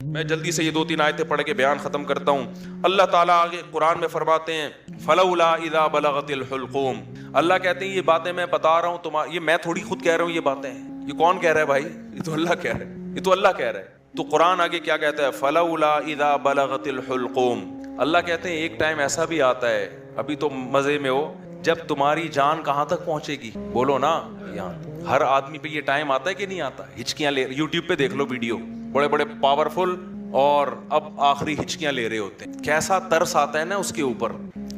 میں جلدی سے یہ 2-3 آیتیں پڑھ کے بیان ختم کرتا ہوں. اللہ تعالیٰ آگے قرآن میں فرماتے ہیں فلولا اذا بلغت الحلقوم. اللہ کہتے ہیں یہ باتیں میں بتا رہا ہوں یہ میں تھوڑی خود کہہ رہا ہوں, یہ باتیں یہ کون کہہ رہا ہے بھائی؟ یہ تو اللہ کہہ رہا ہے, یہ تو اللہ کہہ رہا ہے. تو قرآن آگے کیا کہتا ہے؟ فلولا اذا بلغت الحلقوم. اللہ کہتے ہیں ایک ٹائم ایسا بھی آتا ہے, ابھی تو مزے میں ہو, جب تمہاری جان کہاں تک پہنچے گی؟ بولو نا. یہاں ہر آدمی پہ یہ ٹائم آتا ہے کہ نہیں آتا؟ ہچکیاں لے, یوٹیوب پہ دیکھ لو ویڈیو, بڑے بڑے پاورفل اور اب آخری ہچکیاں لے رہے ہوتے ہیں. کیسا ترس آتا ہے نا اس کے اوپر,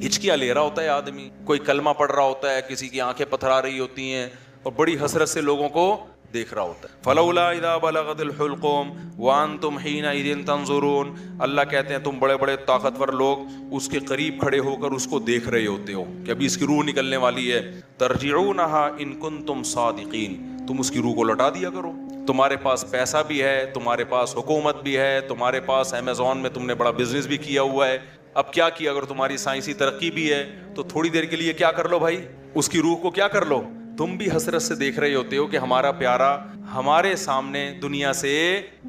ہچکیاں لے رہا ہوتا ہے آدمی, کوئی کلمہ پڑھ رہا ہوتا ہے, کسی کی آنکھیں پتھرا رہی ہوتی ہیں اور بڑی حسرت سے لوگوں کو دیکھ رہا ہوتا ہے. فلولا اذا بلغت الحلقوم وانتم حینئذ تنظرون. اللہ کہتے ہیں تم بڑے بڑے طاقتور لوگ اس کے قریب کھڑے ہو کر اس کو دیکھ رہے ہوتے ہو کہ ابھی اس کی روح نکلنے والی ہے. ترجعونہا ان کنتم صادقین. تم اس کی روح کو لوٹا دیا کرو. تمہارے پاس پیسہ بھی ہے, تمہارے پاس حکومت بھی ہے, تمہارے پاس امیزون میں تم نے بڑا بزنس بھی کیا ہوا ہے. اب کیا کیا, اگر تمہاری سائنسی ترقی بھی ہے تو تھوڑی دیر کے لیے کیا کر لو بھائی, اس کی روح کو کیا کر لو. تم بھی حسرت سے دیکھ رہے ہوتے ہو کہ ہمارا پیارا ہمارے سامنے دنیا سے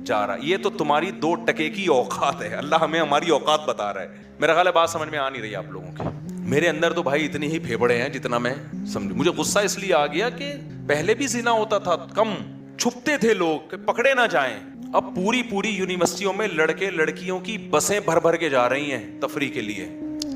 جا رہا. یہ تو تمہاری 2 ٹکے کی اوقات ہے. اللہ ہمیں ہماری اوقات بتا رہا ہے. میرا خیال ہے بات سمجھ میں آ نہیں رہی آپ لوگوں کی. میرے اندر تو بھائی اتنے ہی پھیپڑے ہیں جتنا میں سمجھوں. مجھے غصہ اس لیے آ گیا کہ پہلے بھی زنا ہوتا تھا, کم چھپتے تھے لوگ کہ پکڑے نہ جائیں. اب پوری یونیورسٹیوں میں لڑکے لڑکیوں کی بسیں بھر کے جا رہی ہیں تفریح کے لیے.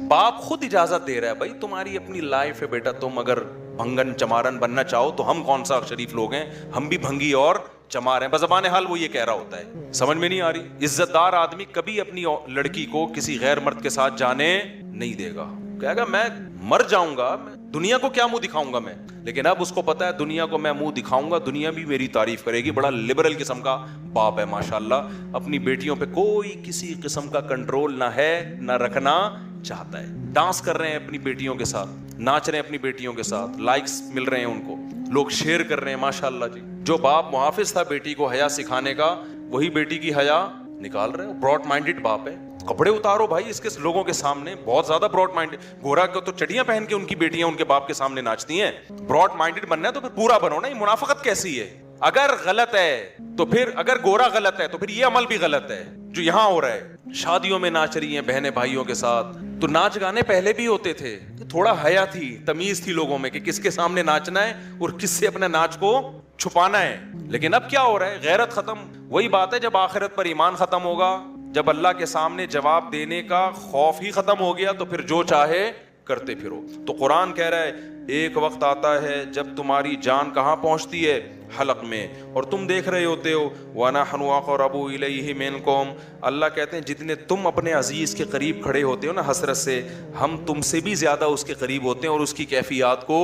باپ خود اجازت دے رہا ہے, بھائی تمہاری اپنی لائف ہے بیٹا, تم اگر بھنگن چمارن بننا چاہو تو ہم کون سا شریف لوگ ہیں, ہم بھی بھنگی اور چمار ہیں. بزبان حال وہ یہ کہہ رہا ہوتا ہے, سمجھ میں نہیں آ رہی. عزت دار آدمی کبھی اپنی لڑکی کو کسی غیر مرد کے ساتھ جانے نہیں دے گا, کہے گا میں مر جاؤں گا, دنیا کو کیا منہ دکھاؤں گا میں. لیکن اب اس کو پتا ہے دنیا کو میں منہ دکھاؤں گا, دنیا بھی میری تعریف کرے گی. بڑا لبرل قسم کا باپ ہے ماشاءاللہ, اپنی بیٹیوں پہ کوئی کسی قسم کا کنٹرول نہ ہے نہ رکھنا چاہتا ہے. ڈانس کر رہے ہیں اپنی بیٹیوں کے ساتھ, ناچ رہے ہیں اپنی بیٹیوں کے ساتھ, لائکس مل رہے ہیں ان کو, لوگ شیئر کر رہے ہیں ماشاءاللہ جی. جو باپ محافظ تھا بیٹی کو حیا سکھانے کا, وہی بیٹی کی حیا نکال رہے ہیں. براڈ مائنڈڈ باپ ہے. کپڑے اتارو بھائی اس کے لوگوں کے سامنے, بہت زیادہ براڈ مائنڈڈ. گورا کو تو چٹیاں پہن کے ان کی بیٹیاں ان کے باپ کے سامنے ناچتی ہیں. براڈ مائنڈڈ بننا ہے تو پھر پورا بنو نا. یہ منافقت کیسی ہے؟ اگر غلط ہے تو پھر, اگر گورا غلط ہے تو پھر یہ عمل بھی غلط ہے جو یہاں ہو رہا ہے. شادیوں میں ناچ رہی ہیں بہنیں بھائیوں کے ساتھ, تو ناچ گانے پہلے بھی ہوتے تھے, تھوڑا حیا تھی, تمیز تھی لوگوں میں کہ کس کے سامنے ناچنا ہے اور کس سے اپنے ناچ کو چھپانا ہے. لیکن اب کیا ہو رہا ہے, غیرت ختم. وہی بات ہے جب آخرت پر ایمان ختم ہوگا, جب اللہ کے سامنے جواب دینے کا خوف ہی ختم ہو گیا, تو پھر جو چاہے کرتے پھرو. تو قرآن کہہ رہا ہے ایک وقت آتا ہے جب تمہاری جان کہاں پہنچتی ہے؟ حلق میں, اور تم دیکھ رہے ہوتے ہو. وَنَحْنُ أَقْرَبُ إِلَيْهِ مِنْكُمْ. اللہ کہتے ہیں جتنے تم اپنے عزیز کے قریب کھڑے ہوتے ہو نا حسرت سے, ہم تم سے بھی زیادہ اس کے قریب ہوتے ہیں اور اس کی کیفیات کو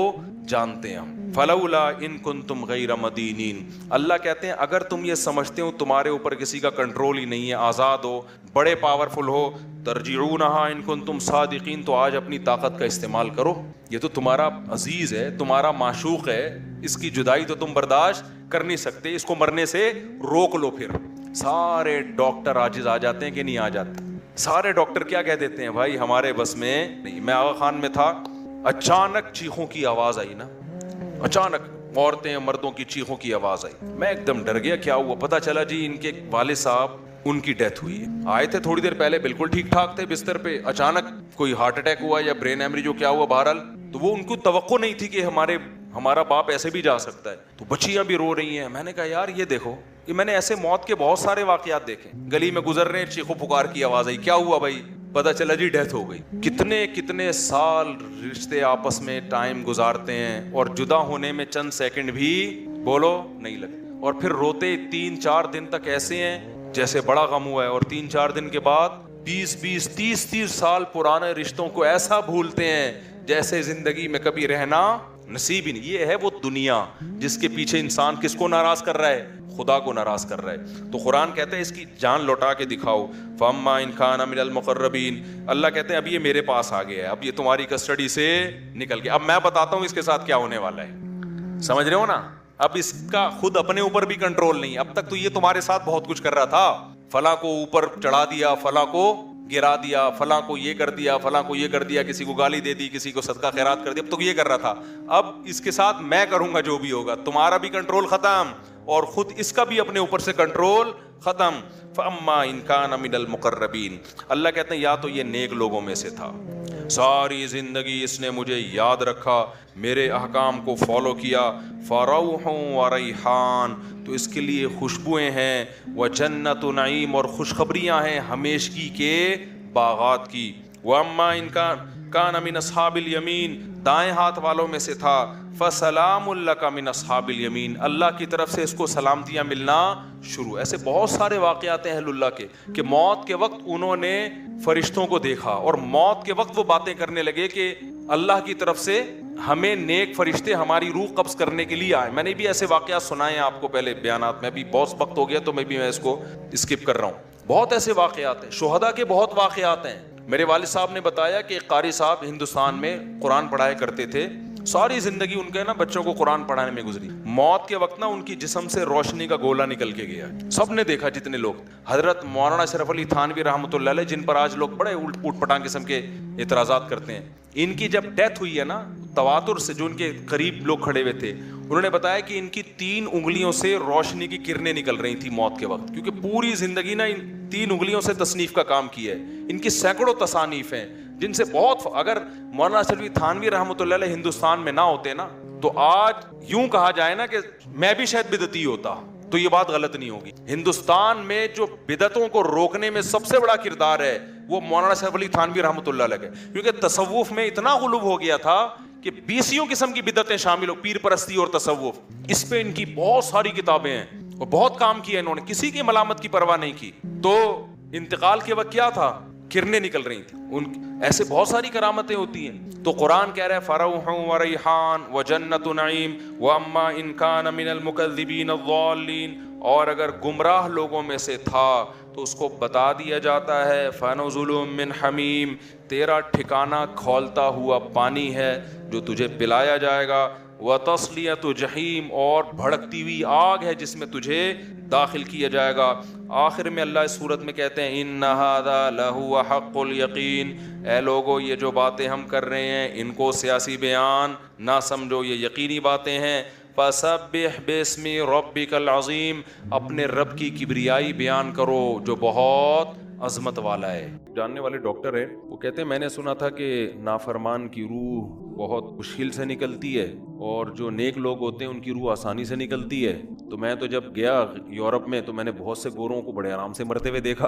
جانتے ہیں. فَلَوْلَا إِن كُنْتُمْ غَيْرَ مَدِينِينَ. اللہ کہتے ہیں اگر تم یہ سمجھتے ہو تمہارے اوپر کسی کا کنٹرول ہی نہیں ہے, آزاد ہو, بڑے پاورفل ہو, ترجعونہا ان کنتم صادقین, تو آج اپنی طاقت کا استعمال کرو. یہ تو تمہارا عزیز ہے, تمہارا معشوق ہے, اس کی جدائی تو تم برداشت کر نہیں سکتے, اس کو مرنے سے روک لو. پھر سارے ڈاکٹر عاجز آ جاتے ہیں کہ نہیں آ جاتے؟ سارے ڈاکٹر کیا کہہ دیتے ہیں, بھائی ہمارے بس میں نہیں. میں آغا خان میں تھا, اچانک چیخوں کی آواز آئی نا, اچانک عورتیں مردوں کی چیخوں کی آواز آئی. میں ایک دم ڈر گیا, کیا ہوا؟ پتا چلا جی ان کے والد صاحب ان کی ڈیتھ ہوئی ہے. آئے تھے تھوڑی دیر پہلے بالکل ٹھیک ٹھاک تھے بستر پہ, اچانک کوئی ہارٹ اٹیک ہوا یا برین ایمری جو کیا ہوا بہرحال, تو وہ ان کو توقع نہیں تھی کہ ہمارا باپ ایسے بھی جا سکتا ہے. تو بچیاں بھی رو رہی ہیں. میں نے کہا یار یہ دیکھو, یہ میں نے ایسے موت کے بہت سارے واقعات دیکھے. گلی میں گزر رہے ہیں, چیخو پکار کی آواز آئی, کیا ہوا بھائی؟ پتا چلا جی ڈیتھ ہو گئی. کتنے سال رشتے آپس میں ٹائم گزارتے ہیں اور جدا ہونے میں چند سیکنڈ بھی بولو نہیں لگے, اور پھر روتے 3-4 دن تک ایسے ہیں جیسے بڑا غم ہوا ہے, اور 4 دن کے بعد 20 30 سال پرانے رشتوں کو ایسا بھولتے ہیں جیسے زندگی میں کبھی رہنا نصیب ہی نہیں. یہ ہے وہ دنیا جس کے پیچھے انسان کس کو ناراض کر رہا ہے؟ خدا کو ناراض کر رہا ہے. تو قرآن کہتا ہے اس کی جان لوٹا کے دکھاؤ. فَأَمَّا إِنْ كَانَ مِنَ الْمُقَرَّبِينَ. اللہ کہتے ہیں اب یہ میرے پاس آ گیا ہے, اب یہ تمہاری کسٹڈی سے نکل گیا. اب میں بتاتا ہوں اس کے ساتھ کیا ہونے والا ہے, سمجھ رہے ہو نا؟ اب اس کا خود اپنے اوپر بھی کنٹرول نہیں. اب تک تو یہ تمہارے ساتھ بہت کچھ کر رہا تھا, فلاں کو اوپر چڑھا دیا, فلاں کو گرا دیا, فلاں کو یہ کر دیا, فلاں کو یہ کر دیا, کسی کو گالی دے دی, کسی کو صدقہ خیرات کر دیا. اب تو یہ کر رہا تھا, اب اس کے ساتھ میں کروں گا جو بھی ہوگا. تمہارا بھی کنٹرول ختم, اور خود اس کا بھی اپنے اوپر سے کنٹرول ختم. فاما ان کان من المقربین, اللہ کہتے ہیں یا تو یہ نیک لوگوں میں سے تھا, ساری زندگی اس نے مجھے یاد رکھا, میرے احکام کو فالو کیا, فروح و ریحان, تو اس کے لیے خوشبوئیں ہیں, وجنت نعیم, اور خوشخبریاں ہیں ہمیشگی کے باغات کی. واما ان کان من اصحاب الیمین, دائیں ہاتھ والوں میں سے تھا, فسلام لک من اصحاب الیمین, اللہ کی طرف سے اس کو سلامتیاں ملنا شروع. ایسے بہت سارے واقعات ہیں اہل اللہ کے کہ موت کے وقت انہوں نے فرشتوں کو دیکھا اور موت کے وقت وہ باتیں کرنے لگے کہ اللہ کی طرف سے ہمیں نیک فرشتے ہماری روح قبض کرنے کے لیے آئے. میں نے بھی ایسے واقعات سنائے ہیں آپ کو پہلے بیانات میں, بھی بہت وقت ہو گیا تو میں اس کو اسکپ کر رہا ہوں. بہت ایسے واقعات ہیں, شہداء کے بہت واقعات ہیں. میرے والد صاحب نے بتایا کہ قاری صاحب ہندوستان میں قرآن پڑھایا کرتے تھے, ساری زندگی ان کے نا بچوں کو قرآن پڑھانے میں گزری. موت کے وقت نا ان کی جسم سے روشنی کا گولا نکل کے گیا, سب نے دیکھا جتنے لوگ. حضرت مولانا اشرف علی تھانوی رحمۃ اللہ علیہ, جن پر آج لوگ بڑے اوٹ پٹانگ قسم کے اعتراضات کرتے ہیں, ان کی جب ڈیتھ ہوئی ہے نا, تواتر سے جو ان کے قریب لوگ کھڑے ہوئے تھے انہوں نے بتایا کہ ان کی 3 انگلیوں سے روشنی کی کرنیں نکل رہی تھی موت کے وقت, کیونکہ پوری زندگی نا ان 3 انگلیوں سے تصنیف کا کام کیا ہے. ان کی سینکڑوں تصانیف ہیں جن سے بہت, اگر مولانا اشرف علی تھانوی رحمۃ اللہ علیہ ہندوستان میں نہ ہوتے نا تو آج یوں کہا جائے نا کہ میں بھی شاید بدعتی ہوتا, تو یہ بات غلط نہیں ہوگی. ہندوستان میں جو بدعتوں کو روکنے میں سب سے بڑا کردار ہے وہ مولانا اشرف علی تھانوی رحمۃ اللہ علیہ کا, کیونکہ تصوف میں اتنا غلو ہو گیا تھا کہ 20 قسم کی بدعتیں شامل ہو, پیر پرستی اور تصوف, اس پہ ان کی بہت ساری کتابیں ہیں اور بہت کام کیا انہوں نے, کسی کی ملامت کی پرواہ نہیں کی. تو انتقال کے وقت کیا تھا, کرنیں نکل رہی تھیں ان, ایسے بہت ساری کرامتیں ہوتی ہیں. تو قرآن کہہ رہا ہے فروح و ریحان وجنت نعیم واما ان کان من المکذبین الضالین, اور اگر گمراہ لوگوں میں سے تھا تو اس کو بتا دیا جاتا ہے فنزل من حمیم, تیرا ٹھکانہ کھولتا ہوا پانی ہے جو تجھے پلایا جائے گا, وتصلیۃ جحیم, اور بھڑکتی ہوئی آگ ہے جس میں تجھے داخل کیا جائے گا. آخر میں اللہ اس صورت میں کہتے ہیں ان ھذا لہو حق الیقین, اے لوگو یہ جو باتیں ہم کر رہے ہیں ان کو سیاسی بیان نہ سمجھو, یہ یقینی باتیں ہیں. فسبح باسم ربک العظیم, اپنے رب کی کبریائی بیان کرو جو بہت عظمت والا ہے. جاننے والے ڈاکٹر ہیں, وہ کہتے ہیں میں نے سنا تھا کہ نافرمان کی روح بہت مشکل سے نکلتی ہے اور جو نیک لوگ ہوتے ہیں ان کی روح آسانی سے نکلتی ہے. تو میں تو جب گیا یورپ میں تو میں نے بہت سے گوروں کو بڑے آرام سے مرتے ہوئے دیکھا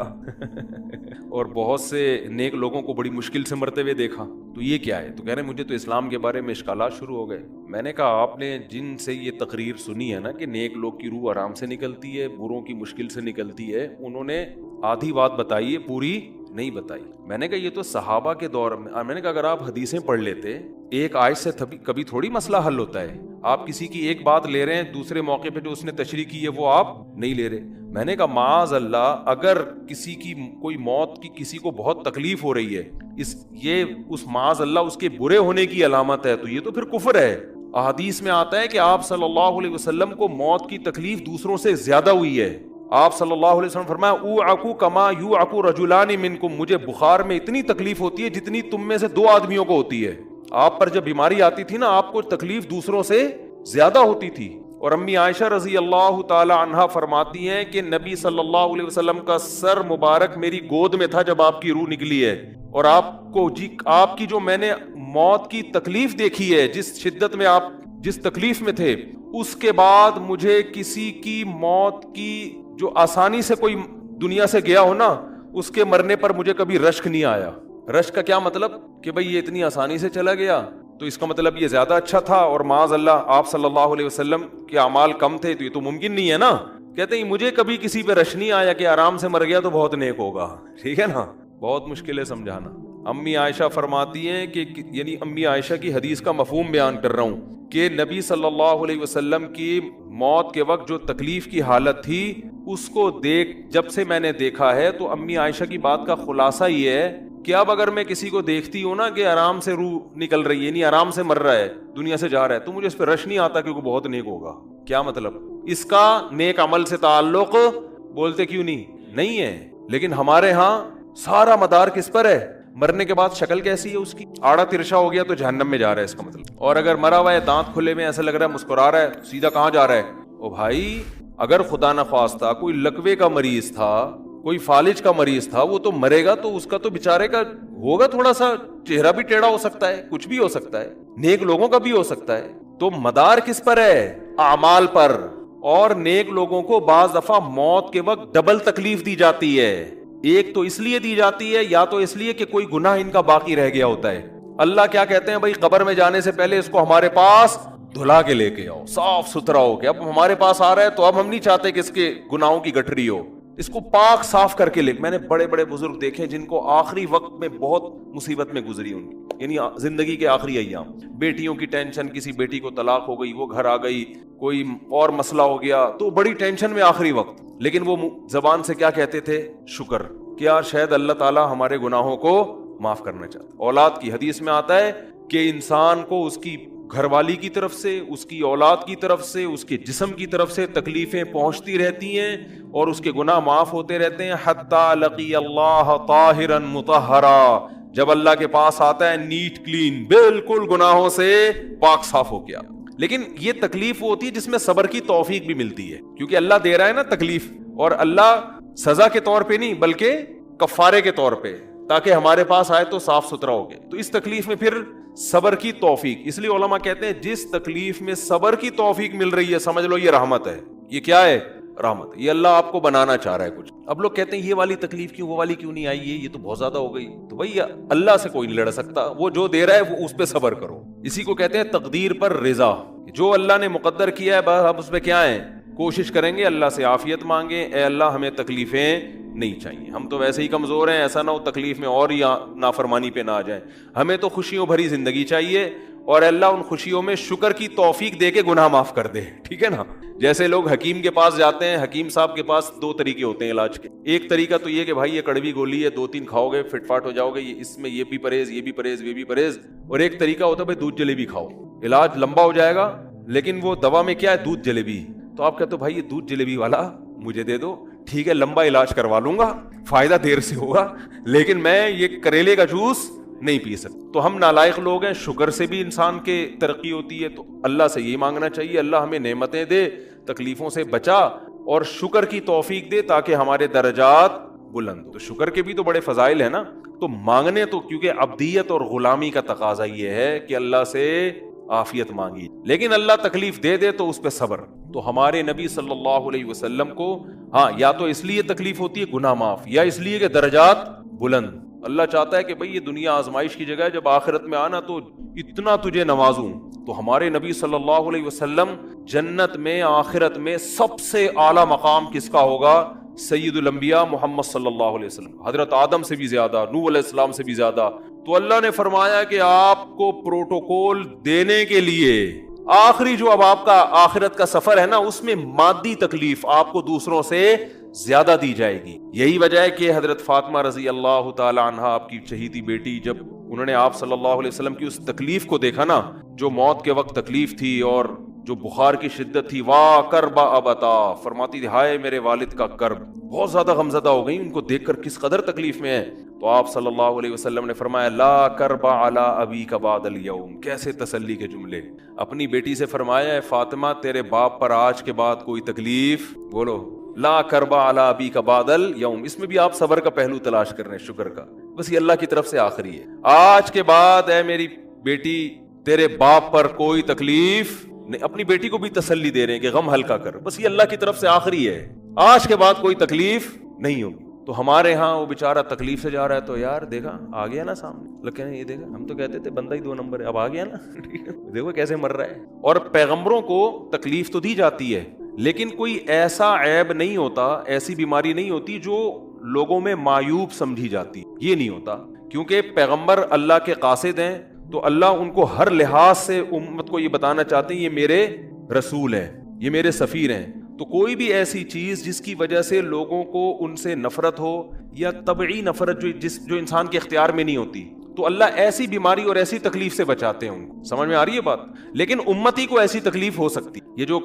اور بہت سے نیک لوگوں کو بڑی مشکل سے مرتے ہوئے دیکھا. تو یہ کیا ہے؟ تو کہہ رہے ہیں مجھے تو اسلام کے بارے میں اشکالات شروع ہو گئے. میں نے کہا آپ نے جن سے یہ تقریر سنی ہے نا کہ نیک لوگ کی روح آرام سے نکلتی ہے, بروں کی مشکل سے نکلتی ہے, انہوں نے آدھی بات بتائی ہے, پوری نہیں بتائی. میں نے کہا یہ تو صحابہ کے دور میں نے کہا اگر آپ حدیثیں پڑھ لیتے, ایک آیت سے کبھی تھوڑی مسئلہ حل ہوتا ہے. آپ کسی کی ایک بات لے رہے ہیں, دوسرے موقع پہ جو اس نے تشریح کی ہے وہ آپ نہیں لے رہے. میں نے کہا معاذ اللہ, اگر کسی کی کوئی موت کی کسی کو بہت تکلیف ہو رہی ہے, اس معاذ اللہ اس کے برے ہونے کی علامت ہے, تو یہ تو پھر کفر ہے. احادیث میں آتا ہے کہ آپ صلی اللہ علیہ وسلم کو موت کی تکلیف دوسروں سے زیادہ ہوئی ہے. آپ صلی اللہ علیہ وسلم فرمایا اوعکو کما یوعکو رجلان منکم, مجھے بخار میں اتنی تکلیف ہوتی ہے جتنی تم میں سے 2 آدمیوں کو ہوتی ہے. آپ پر جب بیماری آتی تھی نا, آپ کو تکلیف دوسروں سے زیادہ ہوتی تھی. اور امی عائشہ رضی اللہ تعالی عنہا فرماتی ہیں کہ نبی صلی اللہ علیہ وسلم کا سر مبارک میری گود میں تھا جب آپ کی روح نکلی ہے, اور آپ کی جو میں نے موت کی تکلیف دیکھی ہے, جس شدت میں آپ جس تکلیف میں تھے, اس کے بعد مجھے کسی کی موت کی جو آسانی سے کوئی دنیا سے گیا ہو نا, اس کے مرنے پر مجھے کبھی رشک نہیں آیا. رشک کا کیا مطلب کہ بھئی یہ اتنی آسانی سے چلا گیا تو اس کا مطلب یہ زیادہ اچھا تھا, اور معاذ اللہ آپ صلی اللہ علیہ وسلم کے اعمال کم تھے, تو یہ تو ممکن نہیں ہے نا. کہتے ہیں مجھے کبھی کسی پہ رش نہیں آیا کہ آرام سے مر گیا تو بہت نیک ہوگا. ٹھیک ہے نا, بہت مشکل ہے سمجھانا. امی عائشہ فرماتی ہیں کہ یعنی امی عائشہ کی حدیث کا مفہوم بیان کر رہا ہوں کہ نبی صلی اللہ علیہ وسلم کی موت کے وقت جو تکلیف کی حالت تھی, اس کو جب سے میں نے دیکھا ہے, تو امی عائشہ کی بات کا خلاصہ یہ ہے کہ اب اگر میں کسی کو دیکھتی ہوں نا کہ آرام سے روح نکل رہی ہے, یعنی آرام سے مر رہا ہے, دنیا سے جا رہا ہے, تو مجھے اس پہ رش نہیں آتا کیونکہ بہت نیک ہوگا. کیا مطلب؟ اس کا نیک عمل سے تعلق بولتے کیوں نہیں ہے. لیکن ہمارے ہاں سارا مدار کس پر ہے؟ مرنے کے بعد شکل کیسی ہے اس کی, آڑا ترشا ہو گیا تو جہنم میں جا رہا ہے اس کا مطلب. اور اگر مرا ہوا ہے, دانت کھلے میں, ایسا لگ رہا ہے مسکرا رہا ہے, سیدھا کہاں جا رہا ہے؟ او بھائی اگر خدا نخواستہ کوئی لکوے کا مریض تھا، کوئی فالج کا مریض تھا، وہ تو مرے گا تو اس کا تو بیچارے کا ہوگا تھوڑا سا چہرہ بھی ٹیڑھا ہو سکتا ہے، کچھ بھی ہو سکتا ہے، نیک لوگوں کا بھی ہو سکتا ہے. تو مدار کس پر ہے؟ اعمال پر. اور نیک لوگوں کو بعض دفعہ موت کے وقت ڈبل تکلیف دی جاتی ہے. ایک تو اس لیے دی جاتی ہے، یا تو اس لیے کہ کوئی گناہ ان کا باقی رہ گیا ہوتا ہے. اللہ کیا کہتے ہیں؟ بھائی قبر میں جانے سے پہلے اس کو ہمارے پاس دھلا کے لے کے آؤ، صاف ستھرا ہو کے. اب ہمارے پاس آ رہا ہے تو اب ہم نہیں چاہتے کہ اس کے گناہوں کی گٹھری ہو، اس کو پاک صاف کر کے لے. میں نے بڑے بڑے بزرگ دیکھے جن کو آخری وقت میں بہت مصیبت میں گزری ان کی، یعنی زندگی کے آخری ایام، بیٹیوں کی ٹینشن، کسی بیٹی کو طلاق ہو گئی، وہ گھر آ گئی، کوئی اور مسئلہ ہو گیا، تو بڑی ٹینشن میں آخری وقت. لیکن وہ زبان سے کیا کہتے تھے؟ شکر. کیا شاید اللہ تعالیٰ ہمارے گناہوں کو معاف کرنا چاہتا. اولاد کی حدیث میں آتا ہے کہ انسان کو اس کی گھر والی کی طرف سے، اس کی اولاد کی طرف سے، اس کے جسم کی طرف سے تکلیفیں پہنچتی رہتی ہیں اور اس کے گناہ معاف ہوتے رہتے ہیں حتی لقی اللہ طاہرا مطہرا. جب اللہ کے پاس آتا ہے نیٹ کلین، بالکل گناہوں سے پاک صاف ہو گیا. لیکن یہ تکلیف وہ ہوتی ہے جس میں صبر کی توفیق بھی ملتی ہے، کیونکہ اللہ دے رہا ہے نا تکلیف، اور اللہ سزا کے طور پہ نہیں بلکہ کفارے کے طور پہ، تاکہ ہمارے پاس آئے تو صاف ستھرا ہو گئے. تو اس تکلیف میں پھر صبر کی توفیق. اس لیے علماء کہتے ہیں جس تکلیف میں صبر کی توفیق مل رہی ہے سمجھ لو یہ رحمت ہے. یہ کیا ہے؟ رحمت. یہ اللہ آپ کو بنانا چاہ رہا ہے کچھ. اب لوگ کہتے ہیں یہ والی تکلیف کیوں، وہ والی کیوں نہیں آئی، یہ تو بہت زیادہ ہو گئی. تو بھائی اللہ سے کوئی نہیں لڑ سکتا، وہ جو دے رہا ہے وہ اس پہ صبر کرو. اسی کو کہتے ہیں تقدیر پر رضا. جو اللہ نے مقدر کیا ہے بس ہم اس پہ کیا ہیں، کوشش کریں گے، اللہ سے عافیت مانگیں، اے اللہ ہمیں تکلیفیں نہیں چاہیے، ہم تو ویسے ہی کمزور ہیں، ایسا نہ ہو تکلیف میں اور یا نافرمانی پہ نہ آ جائیں، ہمیں تو خوشیوں بھری زندگی چاہیے، اور اللہ ان خوشیوں میں شکر کی توفیق دے کے گناہ معاف کر دے. ٹھیک ہے نا؟ جیسے لوگ حکیم کے پاس جاتے ہیں، حکیم صاحب کے پاس دو طریقے ہوتے ہیں علاج کے. ایک طریقہ تو یہ کہ بھائی یہ کڑوی گولی ہے، 2-3 کھاؤ گے فٹ فاٹ ہو جاؤ گے، اس میں یہ بھی پرہیز، یہ بھی پرہیز، یہ بھی پرہیز. اور ایک طریقہ ہوتا ہے بھائی دودھ جلیبی کھاؤ، علاج لمبا ہو جائے گا لیکن وہ دوا میں کیا ہے؟ دودھ جلیبی. تو آپ کہتے ہو بھائی یہ دودھ جلیبی والا مجھے دے دو، ٹھیک ہے لمبا علاج کروا لوں گا، فائدہ دیر سے ہوگا، لیکن میں یہ کریلے کا جوس نہیں پی سکتا. تو ہم نالائق لوگ ہیں. شکر سے بھی انسان کے ترقی ہوتی ہے، تو اللہ سے یہ مانگنا چاہیے اللہ ہمیں نعمتیں دے، تکلیفوں سے بچا اور شکر کی توفیق دے تاکہ ہمارے درجات بلند ہو. تو شکر کے بھی تو بڑے فضائل ہیں نا. تو مانگنے تو کیونکہ عبدیت اور غلامی کا تقاضا یہ ہے کہ اللہ سے عافیت مانگی، لیکن اللہ تکلیف دے دے تو اس پہ صبر. تو ہمارے نبی صلی اللہ علیہ وسلم کو یا تو اس لیے تکلیف ہوتی ہے گناہ معاف، یا اس لیے کہ درجات بلند. اللہ چاہتا ہے کہ بھئی یہ دنیا آزمائش کی جگہ ہے، جب آخرت میں آنا تو اتنا تجھے نوازوں. تو ہمارے نبی صلی اللہ علیہ وسلم جنت میں آخرت میں سب سے اعلیٰ مقام کس کا ہوگا؟ سید الانبیاء محمد صلی اللہ علیہ وسلم، حضرت آدم سے بھی زیادہ، نوح علیہ السلام سے بھی زیادہ. تو اللہ نے فرمایا کہ آپ کو پروٹوکول دینے کے لیے آخری جو اب آپ کا آخرت کا سفر ہے نا، اس میں مادی تکلیف آپ کو دوسروں سے زیادہ دی جائے گی. یہی وجہ ہے کہ حضرت فاطمہ رضی اللہ تعالی عنہ آپ کی چہیتی بیٹی، جب انہوں نے آپ صلی اللہ علیہ وسلم کی اس تکلیف کو دیکھا نا، جو موت کے وقت تکلیف تھی اور جو بخار کی شدت تھی، واہ کرب ابتا، فرماتی تھی ہائے میرے والد کا کرب. بہت زیادہ غمزدہ ہو گئی ان کو دیکھ کر کس قدر تکلیف میں ہے. تو آپ صلی اللہ علیہ وسلم نے فرمایا لا کرب علی ابیک بعد اليوم. کیسے تسلی کے جملے. اپنی بیٹی سے فرمایا ہے فاطمہ تیرے باپ پر آج کے بعد کوئی تکلیف، بولو لا کرب علی ابیک بعد اليوم. اس میں بھی آپ صبر کا پہلو تلاش کر رہے ہیں، شکر کا. بس یہ اللہ کی طرف سے آخری ہے. آج کے بعد اے میری بیٹی تیرے باپ پر کوئی تکلیف نہیں. اپنی بیٹی کو بھی تسلی دے رہے ہیں کہ غم ہلکا کر، بس یہ اللہ کی طرف سے آخری ہے، آج کے بعد کوئی تکلیف نہیں ہوگی. تو ہمارے ہاں وہ بیچارہ تکلیف سے جا رہا ہے تو یار دیکھا آ گیا نا سامنے، لگے یہ دیکھا ہم تو کہتے تھے بندہ ہی 2 نمبر ہے، اب آ گیا نا دیکھو کیسے مر رہا ہے. اور پیغمبروں کو تکلیف تو دی جاتی ہے لیکن کوئی ایسا عیب نہیں ہوتا، ایسی بیماری نہیں ہوتی جو لوگوں میں معیوب سمجھی جاتی، یہ نہیں ہوتا. کیونکہ پیغمبر اللہ کے قاصد ہیں تو اللہ ان کو ہر لحاظ سے امت کو یہ بتانا چاہتے ہیں یہ میرے رسول ہیں، یہ میرے سفیر ہیں. تو کوئی بھی ایسی چیز جس کی وجہ سے لوگوں کو ان سے نفرت ہو، یا طبعی نفرت جو انسان کے اختیار میں نہیں ہوتی، تو اللہ ایسی بیماری اور ایسی تکلیف سے بچاتے ہیں ان کو. سمجھ میں آ رہی ہے بات؟ لیکن امتی کو ایسی تکلیف ہو سکتی. یہ جو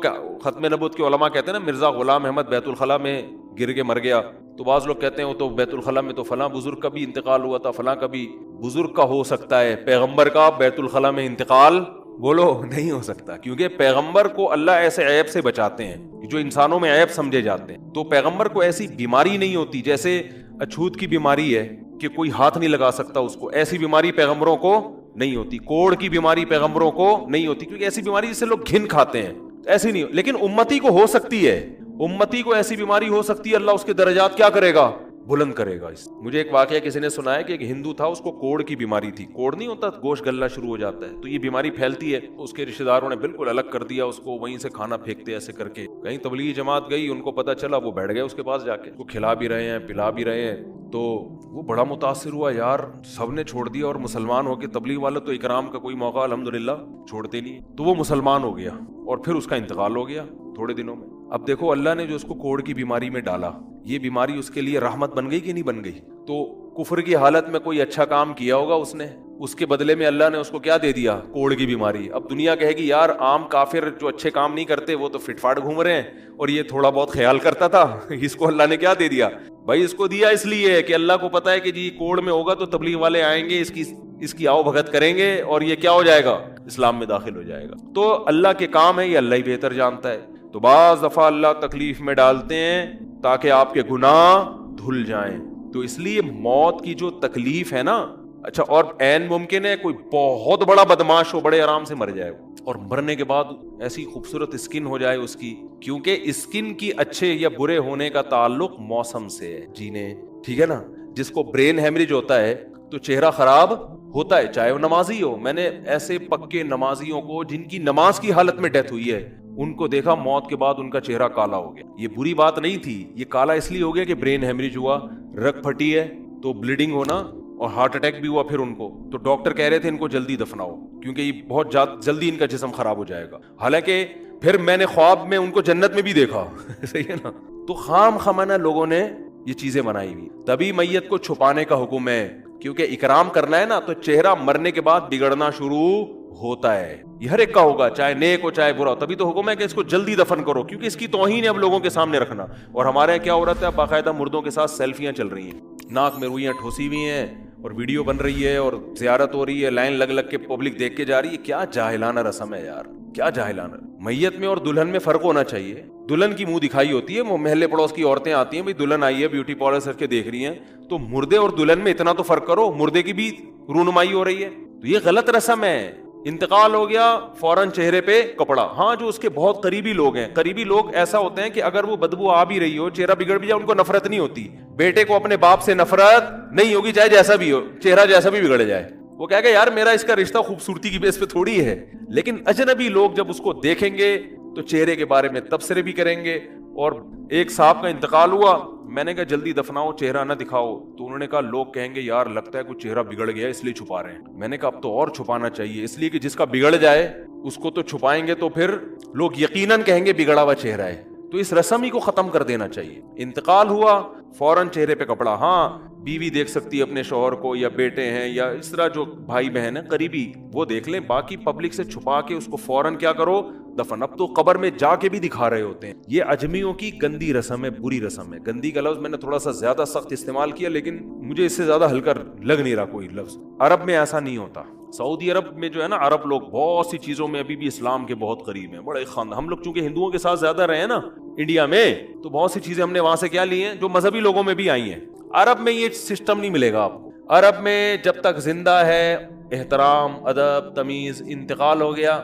ختم نبوت کے علماء کہتے ہیں نا مرزا غلام احمد بیت الخلاء میں گر کے مر گیا، تو بعض لوگ کہتے ہیں وہ تو بیت الخلاء میں تو فلاں بزرگ کا بھی انتقال ہوا تھا، فلاں کا بھی بزرگ کا ہو سکتا ہے، پیغمبر کا بیت الخلاء میں انتقال بولو نہیں ہو سکتا، کیونکہ پیغمبر کو اللہ ایسے عیب سے بچاتے ہیں جو انسانوں میں عیب سمجھے جاتے ہیں. تو پیغمبر کو ایسی بیماری نہیں ہوتی جیسے اچھوت کی بیماری ہے کہ کوئی ہاتھ نہیں لگا سکتا اس کو، ایسی بیماری پیغمبروں کو نہیں ہوتی. کوڑ کی بیماری پیغمبروں کو نہیں ہوتی، کیونکہ ایسی بیماری جس سے لوگ گھن کھاتے ہیں، ایسی نہیں. لیکن امتی کو ہو سکتی ہے، امتی کو ایسی بیماری ہو سکتی ہے، اللہ اس کے درجات کیا کرے گا؟ بلند کرے گا. مجھے ایک واقعہ کسی نے سنایا کہ ایک ہندو تھا، اس کو کوڑ کی بیماری تھی. کوڑ نہیں ہوتا، گوشت گلنا شروع ہو جاتا ہے، تو یہ بیماری پھیلتی ہے. اس کے رشتہ داروں نے بالکل الگ کر دیا اس کو، وہیں سے کھانا پھینکتے ایسے کر کے. کہیں تبلیغی جماعت گئی، ان کو پتا چلا، وہ بیٹھ گئے اس کے پاس جا کے، وہ کھلا بھی رہے ہیں پلا بھی رہے ہیں. تو وہ بڑا متاثر ہوا، یار سب نے چھوڑ دیا اور مسلمان ہو کے، تبلیغ والے تو اکرام کا کوئی موقع الحمدللہ چھوڑتے نہیں. تو وہ مسلمان ہو گیا اور پھر اس کا انتقال ہو گیا تھوڑے دنوں میں. اب دیکھو اللہ نے جو اس کو کوڑ کی بیماری میں ڈالا، یہ بیماری اس کے لیے رحمت بن گئی کہ نہیں بن گئی؟ تو کفر کی حالت میں کوئی اچھا کام کیا ہوگا اس نے، اس کے بدلے میں اللہ نے اس کو کیا دے دیا؟ کوڑ کی بیماری. اب دنیا کہے گی یار عام کافر جو اچھے کام نہیں کرتے وہ تو فٹ فاٹ گھوم رہے ہیں، اور یہ تھوڑا بہت خیال کرتا تھا، اس کو اللہ نے کیا دے دیا؟ بھائی اس کو دیا اس لیے کہ اللہ کو پتا ہے کہ جی کوڑ میں ہوگا تو تبلیغ والے آئیں گے، اس کی آؤ بھگت کریں گے اور یہ کیا ہو جائے گا؟ اسلام میں داخل ہو جائے گا. تو اللہ کے کام ہے، یہ اللہ ہی بہتر جانتا ہے. تو بعض دفعہ اللہ تکلیف میں ڈالتے ہیں تاکہ آپ کے گناہ دھل جائیں. تو اس لیے موت کی جو تکلیف ہے نا، اچھا اور عین ممکن ہے کوئی بہت بڑا بدماش ہو، بڑے آرام سے مر جائے اور مرنے کے بعد ایسی خوبصورت اسکن ہو جائے اس کی، کیونکہ اسکن کی اچھے یا برے ہونے کا تعلق موسم سے ہے جینے، ٹھیک ہے نا. جس کو برین ہیمریج ہوتا ہے تو چہرہ خراب ہوتا ہے، چاہے وہ نمازی ہو. میں نے ایسے پکے نمازیوں کو جن کی نماز کی حالت میں ڈیتھ ہوئی ہے، ان کو دیکھا موت کے بعد ان کا چہرہ کالا ہو گیا. یہ بری بات نہیں تھی، یہ کالا اس لیے ہو گیا کہ برین ہیمریج ہوا، رگ پھٹی ہے تو بلیڈنگ ہونا اور ہارٹ اٹیک بھی ہوا پھر ان کو. تو ڈاکٹر کہہ رہے تھے ان کو جلدی دفناؤ کیونکہ یہ بہت جلدی ان کا جسم خراب ہو جائے گا. حالانکہ پھر میں نے خواب میں ان کو جنت میں بھی دیکھا. صحیح ہے نا. تو خام خامانہ لوگوں نے یہ چیزیں بنائی ہوئی. تبھی میت کو چھپانے کا حکم ہے، کیونکہ اکرام کرنا ہے نا، تو چہرہ مرنے کے بعد بگڑنا شروع ہوتا ہے. یہ ہر ایک کا ہوگا، چاہے نیک ہو چاہے برا. تبھی تو حکم ہے کہ اس کو جلدی دفن کرو، کیونکہ اس کی توہین ہے اب لوگوں کے سامنے رکھنا. اور ہمارے یہاں کیا ہو رہا ہے، باقاعدہ مردوں کے ساتھ سیلفیاں چل رہی ہیں، ناک میں روئیاں ٹھوسی ہوئی ہیں اور ویڈیو بن رہی ہے اور زیارت ہو رہی ہے، لائن لگ لگ کے پبلک دیکھ کے جا رہی ہے. کیا جاہلانہ رسم ہے یار، کیا جاہلانہ. میت میں اور دلہن میں فرق ہونا چاہیے. دلہن کی منہ دکھائی ہوتی ہے، وہ محلے پڑوس کی عورتیں آتی ہیں، بھائی دلہن آئی ہے بیوٹی پارلر کر کے دیکھ رہی ہیں. تو مردے اور دلہن میں اتنا تو فرق کرو، مردے کی بھی رونمائی ہو رہی ہے. تو یہ غلط رسم ہے. انتقال ہو گیا فوراً چہرے پہ کپڑا. ہاں جو اس کے بہت قریبی لوگ ہیں، قریبی لوگ ایسا ہوتے ہیں کہ اگر وہ بدبو آ بھی رہی ہو، چہرہ بگڑ بھی جائے، ان کو نفرت نہیں ہوتی. بیٹے کو اپنے باپ سے نفرت نہیں ہوگی، چاہے جیسا بھی ہو، چہرہ جیسا بھی بگڑ جائے. وہ کہے گا یار میرا اس کا رشتہ خوبصورتی کی بیس پہ تھوڑی ہے. لیکن اجنبی لوگ جب اس کو دیکھیں گے تو چہرے کے بارے میں تبصرے بھی کریں گے. اور ایک صاحب کا انتقال ہوا، میں نے کہا جلدی دفناؤ، چہرہ نہ دکھاؤ. تو انہوں نے کہا لوگ کہیں گے یار لگتا ہے کوئی چہرہ بگڑ گیا اس لیے چھپا رہے ہیں. میں نے کہا اب تو اور چھپانا چاہیے، اس لیے کہ جس کا بگڑ جائے اس کو تو چھپائیں گے تو پھر لوگ یقیناً کہیں گے بگڑا ہوا چہرہ ہے. تو اس رسم ہی کو ختم کر دینا چاہیے. انتقال ہوا فوراً چہرے پہ کپڑا. ہاں بیوی دیکھ سکتی ہے اپنے شوہر کو، یا بیٹے ہیں، یا اس طرح جو بھائی بہن ہیں قریبی وہ دیکھ لیں. باقی پبلک سے چھپا کے اس کو فوراً کیا کرو، دفن. اب تو قبر میں جا کے بھی دکھا رہے ہوتے ہیں. یہ اجمیوں کی گندی رسم ہے، بری رسم ہے. گندی کا لفظ میں نے تھوڑا سا زیادہ سخت استعمال کیا، لیکن مجھے اس سے زیادہ ہلکا لگ نہیں رہا کوئی لفظ. عرب میں ایسا نہیں ہوتا. سعودی عرب میں جو ہے نا، عرب لوگ بہت سی چیزوں میں ابھی بھی اسلام کے بہت قریب ہیں، بڑے خاندان. ہم لوگ چونکہ ہندوؤں کے ساتھ زیادہ رہے ہیں نا انڈیا میں، تو بہت سی چیزیں ہم نے وہاں سے کیا لی ہیں جو مذہبی لوگوں میں بھی آئی ہیں. عرب میں یہ سسٹم نہیں ملے گا آپ کو. عرب میں جب تک زندہ ہے احترام، ادب، تمیز. انتقال ہو گیا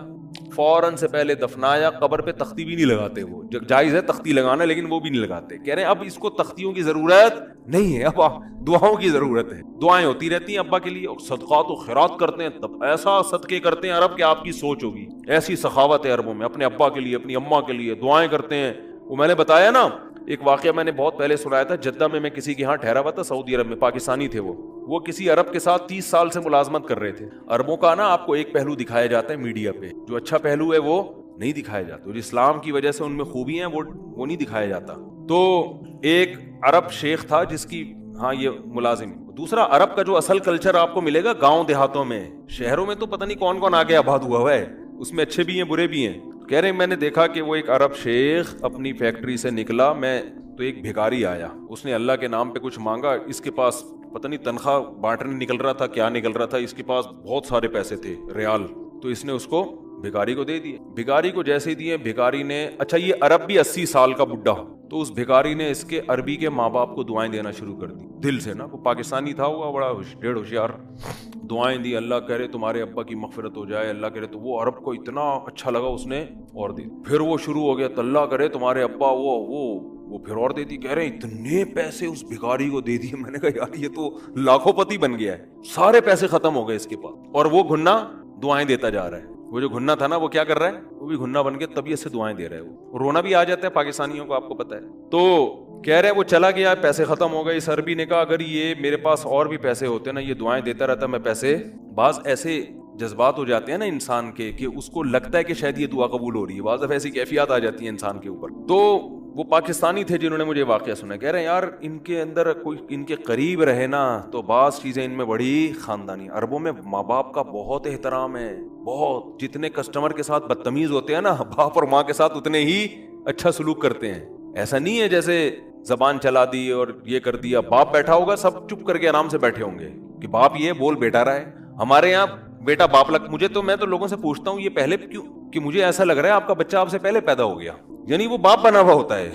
فوراً سے پہلے دفنایا. قبر پہ تختی بھی نہیں لگاتے. وہ جائز ہے تختی لگانا، لیکن وہ بھی نہیں لگاتے. کہہ رہے ہیں اب اس کو تختیوں کی ضرورت نہیں ہے، اب دعاؤں کی ضرورت ہے. دعائیں ہوتی رہتی ہیں ابا کے لیے، اور صدقات و خیرات کرتے ہیں. تب ایسا صدقے کرتے ہیں عرب کہ آپ کی سوچ ہوگی. ایسی سخاوت ہے عربوں میں، اپنے ابا کے لیے، اپنی اماں کے لیے دعائیں کرتے ہیں. وہ میں نے بتایا نا ایک واقعہ میں نے بہت پہلے سنایا تھا. جدہ میں کسی کے ہاں ٹھہرا ہوا تھا، سعودی عرب میں، پاکستانی تھے. وہ کسی عرب کے ساتھ 30 سال سے ملازمت کر رہے تھے. عربوں کا نا آپ کو ایک پہلو دکھایا جاتا ہے میڈیا پہ، جو اچھا پہلو ہے وہ نہیں دکھایا جاتا. جو اسلام کی وجہ سے ان میں خوبی ہیں وہ نہیں دکھایا جاتا. تو ایک عرب شیخ تھا جس کی ہاں یہ ملازم. دوسرا عرب کا جو اصل کلچر آپ کو ملے گا گاؤں دیہاتوں میں. شہروں میں تو پتہ نہیں کون کون آگے آباد ہوا ہے، اس میں اچھے بھی ہیں برے بھی ہیں. کہہ رہے ہیں میں نے دیکھا کہ وہ ایک عرب شیخ اپنی فیکٹری سے نکلا، میں تو ایک بھکاری آیا، اس نے اللہ کے نام پہ کچھ مانگا. اس کے پاس پتہ نہیں تنخواہ بانٹنے نکل رہا تھا، کیا نکل رہا تھا، اس کے پاس بہت سارے پیسے تھے ریال. تو اس نے اس کو بھکاری کو دے دیے. بھکاری کو جیسے ہی دیے, بھکاری نے, اچھا یہ عرب بھی 80 سال کا بڈھا, تو اس بھکاری نے اس کے عربی کے ماں باپ کو دعائیں دینا شروع کر دی دل سے نا. وہ پاکستانی تھا, وہ بڑا ڈیڑھ ہوشیار, دعائیں دی, اللہ کرے تمہارے ابا کی مغفرت ہو جائے, اللہ کرے. تو وہ عرب کو اتنا اچھا لگا, اس نے اور دی. پھر وہ شروع ہو گیا, اللہ کرے تمہارے ابا وہ پھر اور دیتی. کہہ رہے ہیں اتنے پیسے اس بھکاری کو دے دیے. میں نے کہا یار یہ تو لاکھوں پتی بن گیا ہے, سارے پیسے ختم ہو گئے اس کے پاس, اور وہ گھنا دعائیں دیتا جا رہا ہے. وہ جو گھنا تھا نا, وہ کیا کر رہا ہے, وہ بھی گھنا بن کے طبیعت سے دعائیں دے رہا ہے. وہ رونا بھی آ جاتا ہے پاکستانیوں کو, آپ کو پتا ہے. تو کہہ رہے وہ چلا گیا, پیسے ختم ہو گئے. اس عربی نے کہا اگر یہ میرے پاس اور بھی پیسے ہوتے نا, یہ دعائیں دیتا رہتا میں پیسے. بعض ایسے جذبات ہو جاتے ہیں نا انسان کے کہ اس کو لگتا ہے کہ شاید یہ دعا قبول ہو رہی ہے, بعض دفعہ ایسی کیفیات آ جاتی ہیں انسان کے اوپر. تو وہ پاکستانی تھے جنہوں نے مجھے واقعہ سنا, کہہ رہے ہیں یار ان کے اندر کوئی ان کے قریب رہے نا تو بعض چیزیں ان میں بڑی خاندانی. عربوں میں ماں باپ کا بہت احترام ہے, بہت. جتنے کسٹمر کے ساتھ بدتمیز ہوتے ہیں نا, باپ اور ماں کے ساتھ اتنے ہی اچھا سلوک کرتے ہیں. ایسا نہیں ہے جیسے زبان چلا دی اور یہ کر دیا. باپ بیٹھا ہوگا, سب چپ کر کے آرام سے بیٹھے ہوں گے کہ باپ یہ بول بیٹا رہا ہے. ہمارے یہاں بیٹا باپ میں تو لوگوں سے پوچھتا ہوں یہ پہلے کیوں, کہ مجھے ایسا لگ رہا ہے آپ کا بچہ آپ سے پہلے پیدا ہو گیا, یعنی وہ باپ بنا ہوا ہوتا ہے.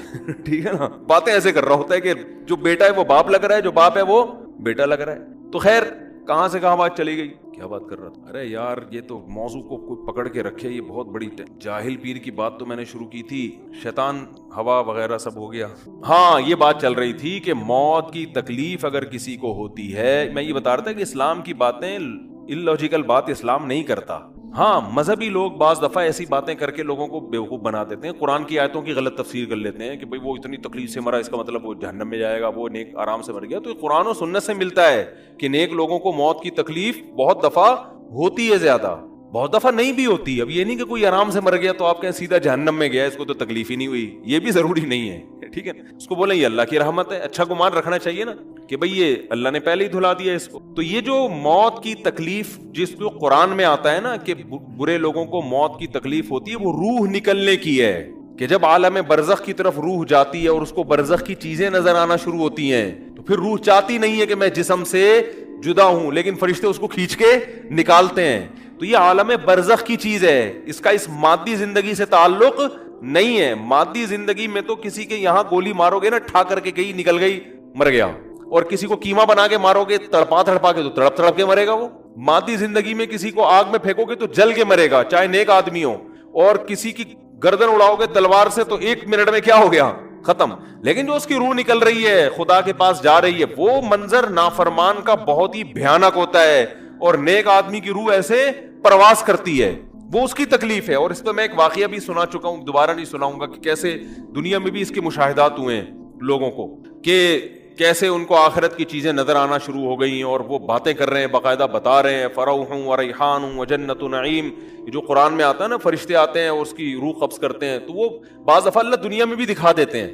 ٹھیک ہے نا, باتیں ایسے کر رہا ہوتا ہے کہ جو بیٹا ہے وہ باپ لگ رہا ہے, جو باپ ہے وہ بیٹا لگ رہا ہے. تو خیر کہاں سے کہاں بات چلی گئی, کیا بات کر رہا تھا. ارے یار یہ تو موضوع کو کوئی پکڑ کے رکھے, یہ بہت بڑی جاہل پیر کی بات تو میں نے شروع کی تھی, شیطان ہوا وغیرہ سب ہو گیا. ہاں یہ بات چل رہی تھی کہ موت کی تکلیف اگر کسی کو ہوتی ہے, میں یہ بتا رہا تھا کہ اسلام کی باتیں اللاجیکل بات اسلام نہیں کرتا. ہاں مذہبی لوگ بعض دفعہ ایسی باتیں کر کے لوگوں کو بیوقوف بنا دیتے ہیں, قرآن کی آیتوں کی غلط تفسیر کر لیتے ہیں کہ بھئی وہ اتنی تکلیف سے مرا, اس کا مطلب وہ جہنم میں جائے گا, وہ نیک آرام سے مر گیا. تو قرآن و سنت سے ملتا ہے کہ نیک لوگوں کو موت کی تکلیف بہت دفعہ ہوتی ہے, زیادہ, بہت دفعہ نہیں بھی ہوتی. اب یہ نہیں کہ کوئی آرام سے مر گیا تو آپ کہیں سیدھا جہنم میں گیا, اس کو تو تکلیف ہی نہیں ہوئی, یہ بھی ضروری نہیں ہے. ٹھیک ہے, اس کو بولیں یہ اللہ کی رحمت ہے, اچھا گمان رکھنا چاہیے نا کہ بھئی یہ اللہ نے پہلے ہی دھلا دیا اس کو. تو یہ جو موت کی تکلیف جس کو قرآن میں آتا ہے نا کہ برے لوگوں کو موت کی تکلیف ہوتی ہے, وہ روح نکلنے کی ہے, کہ جب عالم برزخ کی طرف روح جاتی ہے اور اس کو برزخ کی چیزیں نظر آنا شروع ہوتی ہیں, تو پھر روح چاہتی نہیں ہے کہ میں جسم سے جدا ہوں, لیکن فرشتے اس کو کھینچ کے نکالتے ہیں. تو یہ عالم برزخ کی چیز ہے, اس کا اس مادی زندگی سے تعلق نہیں ہے. مادی زندگی میں تو کسی کے یہاں گولی مارو گے نا, ٹھا کر کے گئی, نکل گئی, مر گیا. اور کسی کو کیما بنا کے مارو گے, تڑپا کے, تو تڑپ تڑپ کے مرے گا وہ. مادی زندگی میں کسی کو آگ میں پھینکو گے تو جل کے مرے گا, چاہے نیک آدمی ہو. اور کسی کی گردن اڑاؤ گے تلوار سے تو 1 منٹ میں کیا ہو گیا, ختم. لیکن جو اس کی روح نکل رہی ہے, خدا کے پاس جا رہی ہے, وہ منظر نافرمان کا بہت ہی بھیانک ہوتا ہے, اور نیک آدمی کی روح ایسے پرواز کرتی ہے, وہ اس کی تکلیف ہے. اور اس پہ میں ایک واقعہ بھی سنا چکا ہوں, دوبارہ نہیں سناؤں گا, کہ کیسے دنیا میں بھی اس کے مشاہدات ہوئے ہیں لوگوں کو, کہ کیسے ان کو آخرت کی چیزیں نظر آنا شروع ہو گئی, اور وہ باتیں کر رہے ہیں, باقاعدہ بتا رہے ہیں, فروح و ریحان و جنت نعیم. جو قرآن میں آتا ہے نا, فرشتے آتے ہیں اور اس کی روح قبض کرتے ہیں, تو وہ بعض دفعہ اللہ دنیا میں بھی دکھا دیتے ہیں.